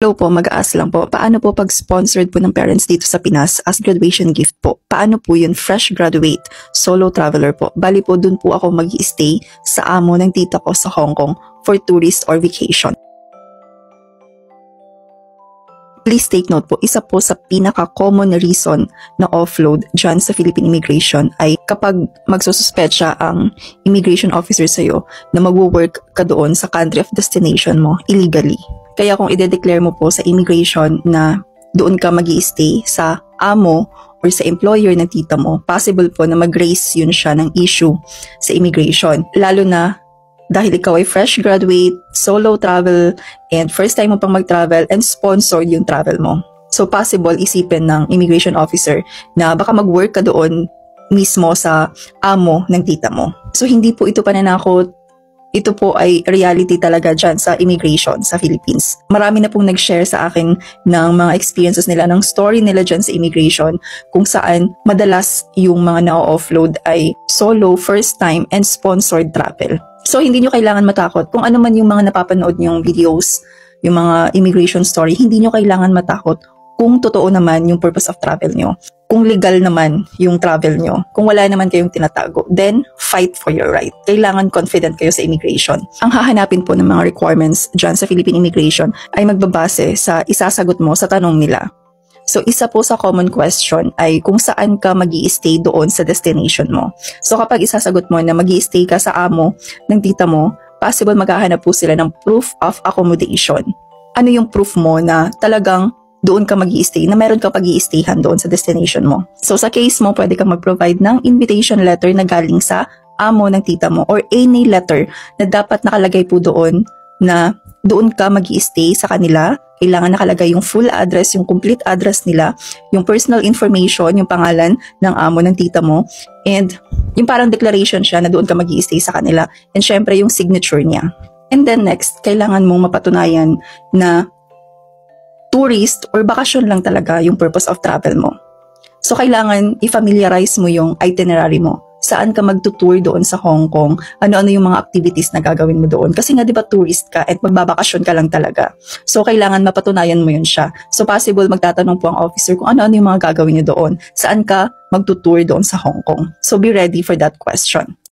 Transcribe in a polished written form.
Hello po, mag-aas lang po. Paano po pag sponsored po ng parents dito sa Pinas as graduation gift po? Paano po yun? Fresh graduate, solo traveler po. Bali po, dun po ako mag-i-stay sa amo ng tita ko sa Hong Kong for tourist or vacation. Please take note po, isa po sa pinaka-common reason na offload dyan sa Philippine Immigration ay kapag magsususpetsya ang immigration officer sa'yo na mag-work ka doon sa country of destination mo illegally. Kaya kung i-declare mo po sa immigration na doon ka mag-i-stay sa amo or sa employer ng tita mo, possible po na mag-raise yun siya ng issue sa immigration. Lalo na dahil ikaw ay fresh graduate, solo travel, and first time mo pang mag-travel and sponsored yung travel mo. So possible isipin ng immigration officer na baka mag-work ka doon mismo sa amo ng tita mo. So hindi po ito pananakot. Ito po ay reality talaga dyan sa immigration sa Philippines. Marami na pong nag-share sa akin ng mga experiences nila, ng story nila dyan sa immigration, kung saan madalas yung mga na-offload ay solo, first time, and sponsored travel. So hindi nyo kailangan matakot. Kung ano man yung mga napapanood nyong videos, yung mga immigration story, hindi nyo kailangan matakot kung totoo naman yung purpose of travel nyo. Kung legal naman yung travel nyo, kung wala naman kayong tinatago, then fight for your right. Kailangan confident kayo sa immigration. Ang hahanapin po ng mga requirements dyan sa Philippine Immigration ay magbabase sa isasagot mo sa tanong nila. So isa po sa common question ay kung saan ka mag-i-stay doon sa destination mo. So kapag isasagot mo na mag-i-stay ka sa amo ng tita mo, possible maghahanap po sila ng proof of accommodation. Ano yung proof mo na talagang doon ka mag-i-stay, na meron ka pag-i-stayhan doon sa destination mo. So sa case mo, pwede kang mag-provide ng invitation letter na galing sa amo ng tita mo or any letter na dapat nakalagay po doon na doon ka mag-i-stay sa kanila. Kailangan nakalagay yung full address, yung complete address nila, yung personal information, yung pangalan ng amo ng tita mo, and yung parang declaration siya na doon ka mag-i-stay sa kanila. And syempre yung signature niya. And then next, kailangan mong mapatunayan na tourist or bakasyon lang talaga yung purpose of travel mo. So kailangan i-familiarize mo yung itinerary mo. Saan ka magtutour doon sa Hong Kong? Ano-ano yung mga activities na gagawin mo doon? Kasi nga diba tourist ka at magbabakasyon ka lang talaga. So kailangan mapatunayan mo yun siya. So possible magtatanong po ang officer kung ano-ano yung mga gagawin niyo doon. Saan ka magtutour doon sa Hong Kong? So be ready for that question.